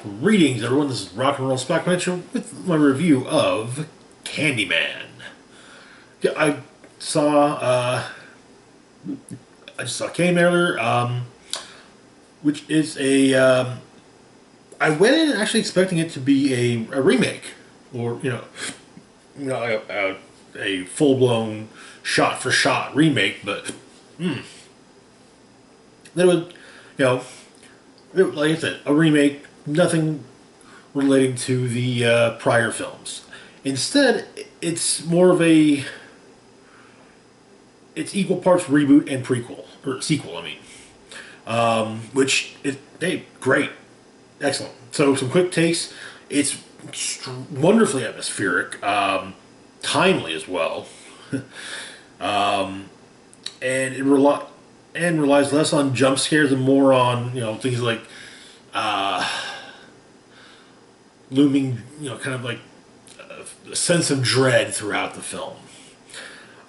Greetings, everyone. This is Rock and Roll Spock Mention with my review of Candyman. Yeah, saw I just saw Candyman earlier, which is a. I went in actually expecting it to be a remake, or a full blown shot for shot remake, but that would like I said, a remake, nothing relating to the prior films. Instead, it's more of it's equal parts reboot and prequel, or sequel, I mean. Which is, hey, great. Excellent. So, some quick takes. It's wonderfully atmospheric, timely as well. And it relies less on jump scares and more on things like looming, kind of like a sense of dread throughout the film.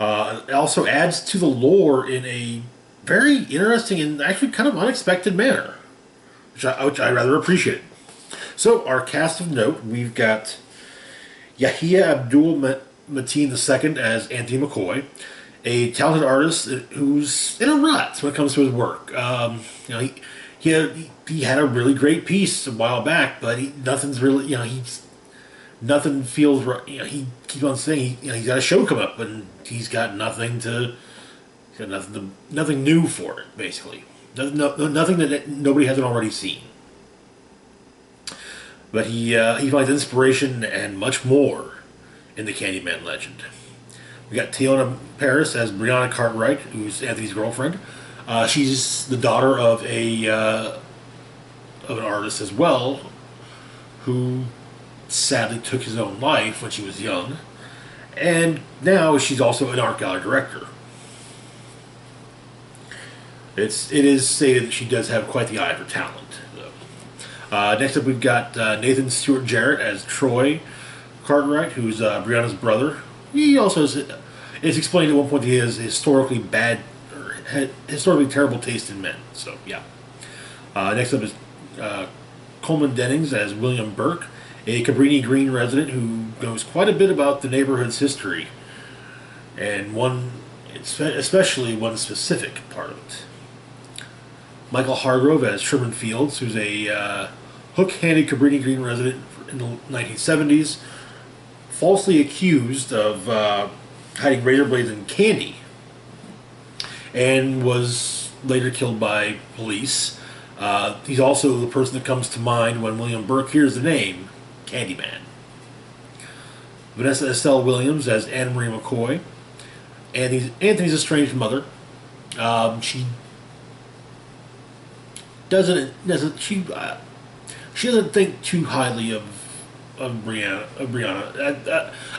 It also adds to the lore in a very interesting and actually kind of unexpected manner, which I rather appreciated. So, our cast of note, we've got Yahya Abdul-Mateen II as Anthony McCoy, a talented artist who's in a rut when it comes to his work. He had a really great piece a while back, but nothing's really, nothing feels right. He keeps on saying he's got a show come up, and he's got nothing new for it, basically. Nothing that nobody hasn't already seen. But he finds inspiration and much more in the Candyman legend. We got Tiona Paris as Brianna Cartwright, who's Anthony's girlfriend. She's the daughter of an artist as well, who sadly took his own life when she was young, and now she's also an art gallery director. It is stated that she does have quite the eye for talent. Next up, we've got Nathan Stewart Jarrett as Troy Cartwright, who's Brianna's brother. He also it's explained at one point that he has historically terrible taste in men. So yeah. Next up is Coleman Dennings as William Burke, a Cabrini Green resident who knows quite a bit about the neighborhood's history, and especially one specific part of it. Michael Hargrove as Sherman Fields, who's a hook-handed Cabrini Green resident in the 1970s, falsely accused of hiding razor blades in candy, and was later killed by police. He's also the person that comes to mind when William Burke hears the name Candyman. Vanessa Estelle Williams as Anne Marie McCoy, Anthony's estranged mother. She doesn't think too highly of Brianna.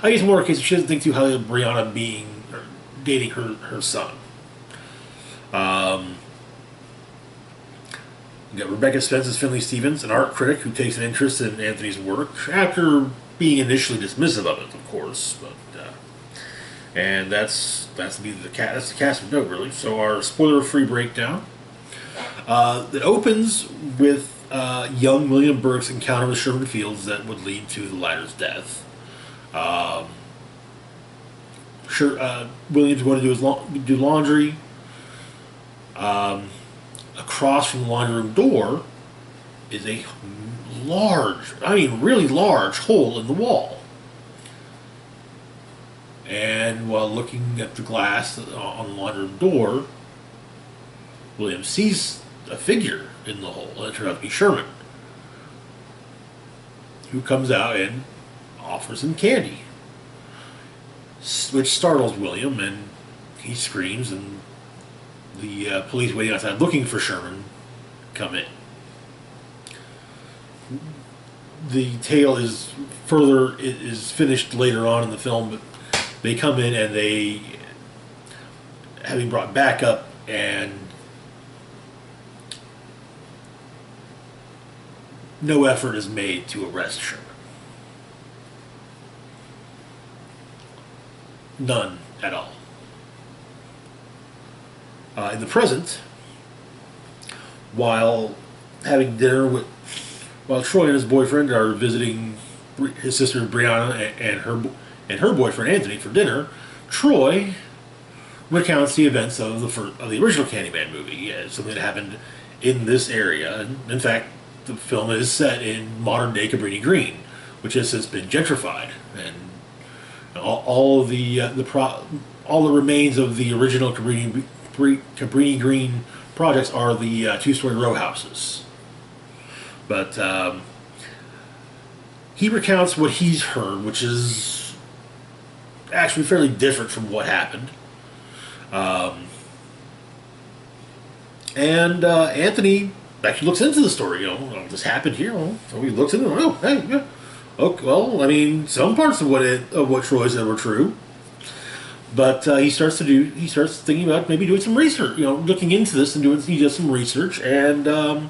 I guess more case she doesn't think too highly of Brianna dating her son. We got Rebecca Spence as Finley Stevens, an art critic who takes an interest in Anthony's work after being initially dismissive of it, of course. But and that's the cast of note, really. So our spoiler-free breakdown. It opens with young William Burke's encounter with Sherman Fields that would lead to the latter's death. William's going to do laundry. Across from the laundry room door is a really large hole in the wall. And while looking at the glass on the laundry room door, William sees a figure in the hole, and it turns out to be Sherman, who comes out and offers him candy, which startles William, and he screams, and the police waiting outside looking for Sherman come in. The tale is finished later on in the film, but they come in and they, having brought backup, and no effort is made to arrest Sherman. None at all. In the present, while having dinner with while Troy and his boyfriend are visiting his sister Brianna and her boyfriend Anthony for dinner, Troy recounts the events of the original Candyman movie. Yeah, something that happened in this area. And in fact, the film is set in modern day Cabrini Green, which has since been gentrified, and all of all the remains of the original Cabrini Green projects are the two-story row houses. But he recounts what he's heard, which is actually fairly different from what happened. And Anthony actually looks into the story. This happened here. So he looks into it. Oh, hey, yeah. Okay, well, I mean, some parts of what Troy said were true. But he starts thinking about maybe doing some research. Looking into this and he does some research, and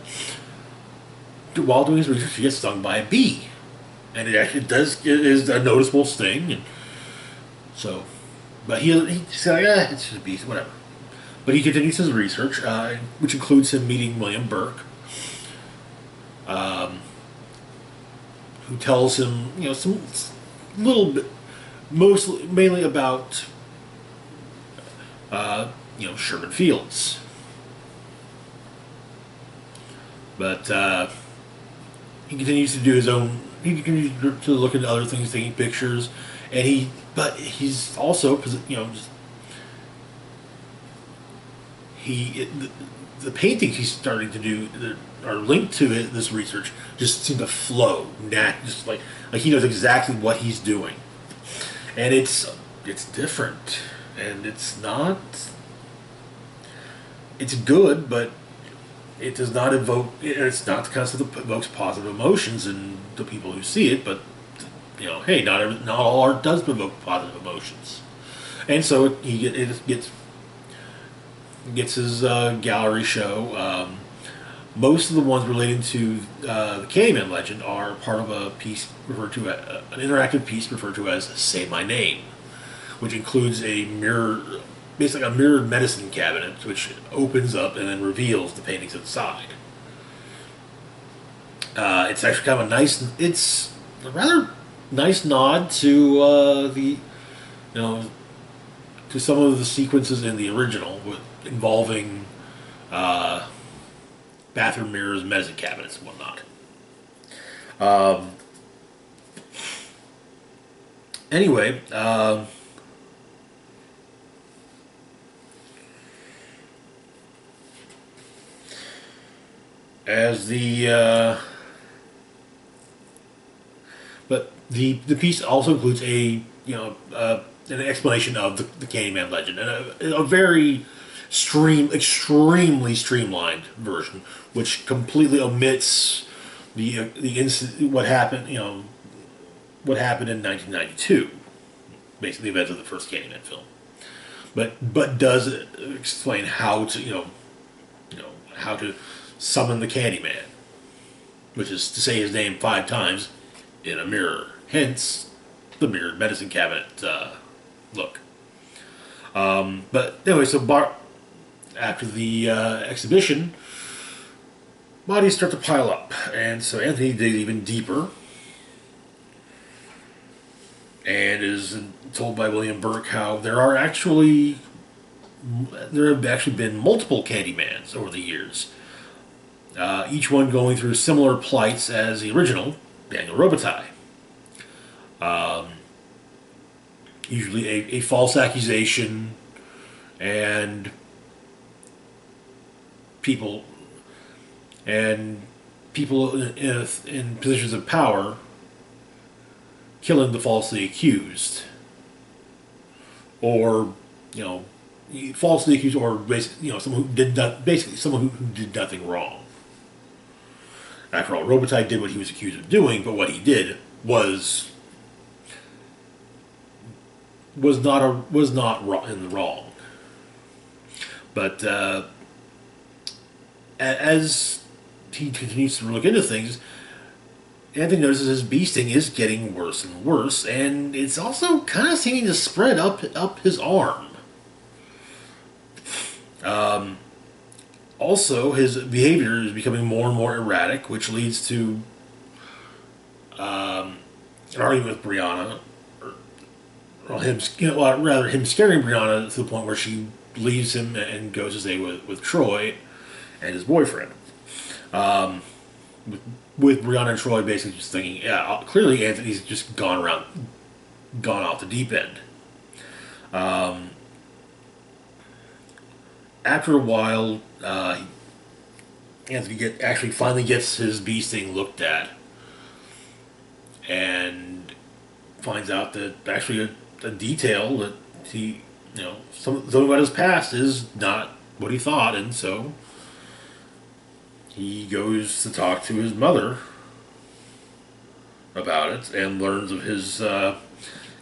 while doing his research, he gets stung by a bee, and it is a noticeable sting. And so, but he's like, it's just a bee, whatever. But he continues his research, which includes him meeting William Burke, who tells him, some little bit, mainly about, Sherman Fields. But he continues to do his own. He continues to look into other things, taking pictures, and he's also, the paintings he's starting to do that are linked to this research just seem to flow, just like he knows exactly what he's doing, and it's different, and it's not. It's good, but it does not evoke. It's not the kind of stuff that evokes positive emotions in the people who see it. But hey, not all art does evoke positive emotions, and so it gets his gallery show. Most of the ones relating to the Candyman legend are part of a piece referred to an interactive piece referred to as "Say My Name," which includes basically a mirrored medicine cabinet, which opens up and then reveals the paintings inside. It's actually kind of it's a rather nice nod to to some of the sequences in the original involving bathroom mirrors, medicine cabinets, and whatnot. Anyway, but the piece also includes an explanation of the Candyman legend, and a very extremely streamlined version, which completely omits what happened in 1992, basically the events of the first Candyman film, but does explain how to how to summon the Candyman, which is to say his name 5 times in a mirror. Hence, the mirrored medicine cabinet look. But anyway, so after the exhibition, bodies start to pile up, and so Anthony digs even deeper, and is told by William Burke how there have actually been multiple Candymans over the years. Each one going through similar plights as the original, Daniel Robitaille. Usually a false accusation, and people in positions of power killing the falsely accused, or falsely accused, or basically someone who did nothing wrong. After all, Robitaille did what he was accused of doing, but what he did was not wrong, in the wrong. But as he continues to look into things, Anthony notices his bee sting is getting worse and worse, and it's also kind of seeming to spread up his arm. Also, his behavior is becoming more and more erratic, which leads to an argument with Brianna, or him, well, rather him scaring Brianna to the point where she leaves him and goes to stay with Troy and his boyfriend. Um, with Brianna and Troy basically just thinking, yeah, clearly Anthony's just gone off the deep end. Um, After a while, Anthony actually finally gets his bee sting looked at, and finds out that actually a detail that he, something about his past is not what he thought, and so he goes to talk to his mother about it and learns of his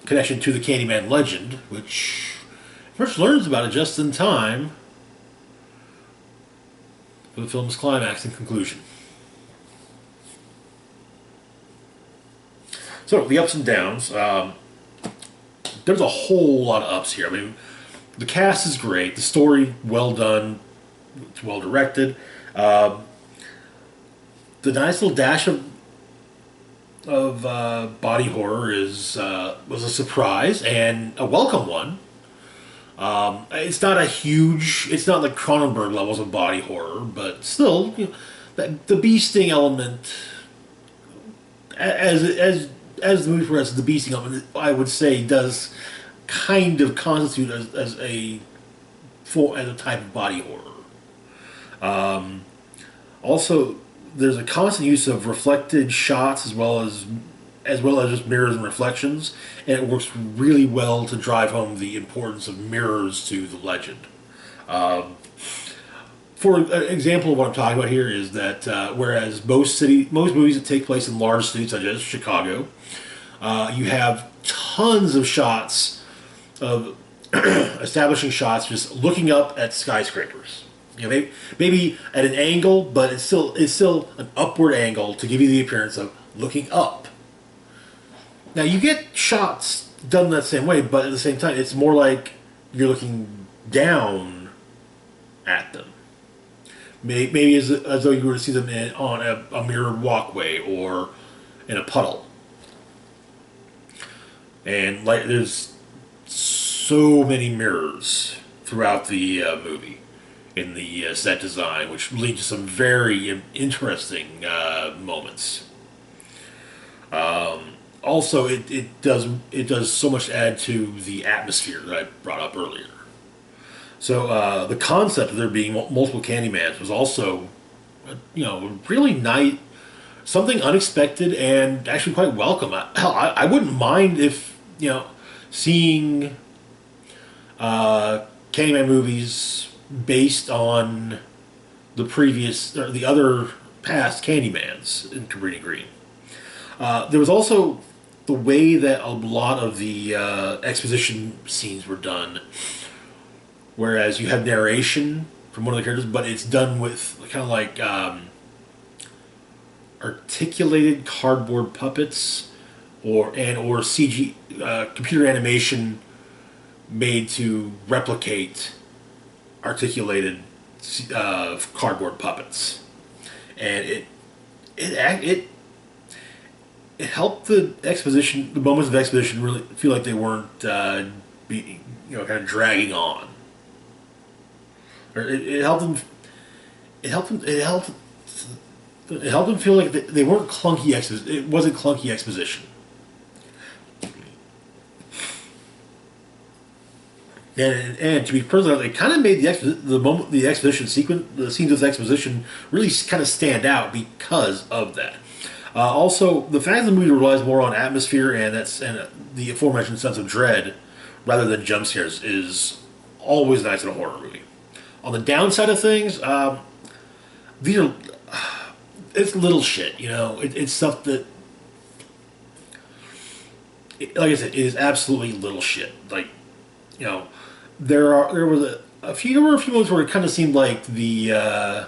connection to the Candyman legend, which first learns about it just in time for the film's climax and conclusion. So, the ups and downs. There's a whole lot of ups here. I mean, the cast is great. The story, well done. It's well directed. The nice little dash of body horror was a surprise and a welcome one. It's not it's not like Cronenberg levels of body horror, but still, the bee sting element, as the movie progresses, the bee sting element, I would say, does kind of constitute as a type of body horror. Also, there's a constant use of reflected shots as well as just mirrors and reflections, and it works really well to drive home the importance of mirrors to the legend. For an example of what I'm talking about here is that whereas most movies that take place in large cities such as Chicago, you have tons of shots of establishing shots just looking up at skyscrapers. Maybe at an angle, but it's still an upward angle to give you the appearance of looking up. Now you get shots done that same way, but at the same time, it's more like you're looking down at them. Maybe as though you were to see them on a mirrored walkway or in a puddle. And there's so many mirrors throughout the movie in the set design, which lead to some very interesting moments. Also, it does so much to add to the atmosphere that I brought up earlier. So the concept of there being multiple Candymans was also, really nice, something unexpected and actually quite welcome. I wouldn't mind if seeing Candyman movies based on the other past Candymans in Cabrini Green. There was also the way that a lot of the exposition scenes were done, whereas you have narration from one of the characters, but it's done with kind of like articulated cardboard puppets or CG computer animation made to replicate articulated cardboard puppets, and it helped the moments of exposition really feel like they weren't kind of dragging on. Or it helped them. It helped them feel like they weren't clunky exposition. It wasn't clunky exposition. And to be personal, it kind of made the exposition sequence, the scenes of exposition, really kind of stand out because of that. Also, the fact that the movie relies more on atmosphere and the aforementioned sense of dread rather than jump scares is always nice in a horror movie. On the downside of things, it's little shit. It's stuff that, like I said, it is absolutely little shit. Like, there were a few moments where it kind of seemed like the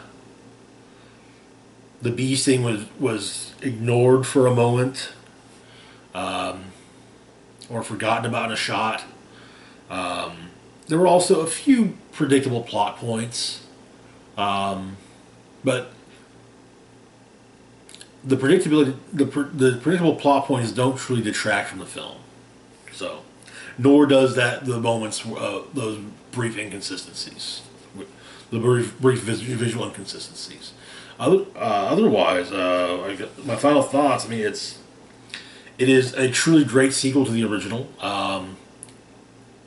bee sting was ignored for a moment, or forgotten about in a shot. There were also a few predictable plot points, but the predictability, the predictable plot points don't truly detract from the film. So, nor does that the moments, those brief inconsistencies, the brief visual inconsistencies. Otherwise, my final thoughts. I mean, it is a truly great sequel to the original.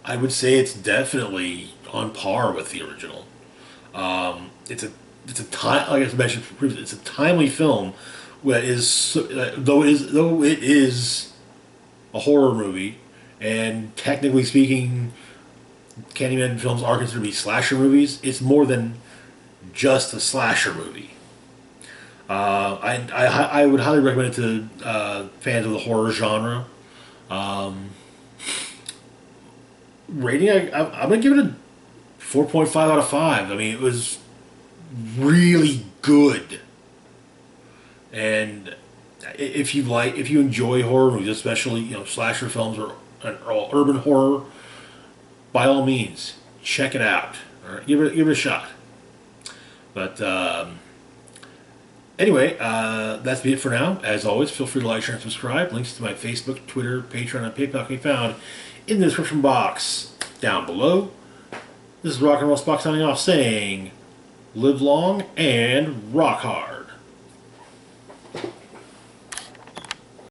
I would say it's definitely on par with the original. It's a time, like I mentioned previously, it's a timely film. That is, though it is a horror movie, and technically speaking, Candyman films are considered to be slasher movies. It's more than just a slasher movie. I would highly recommend it to fans of the horror genre. Rating, I'm gonna give it a 4.5 out of 5. I mean, it was really good, and if you enjoy horror movies, especially slasher films or urban horror, by all means check it out. All right, give it a shot. But anyway, that's it for now. As always, feel free to like, share, and subscribe. Links to my Facebook, Twitter, Patreon, and PayPal can be found in the description box down below. This is Rock and Roll Spock signing off, saying, live long and rock hard.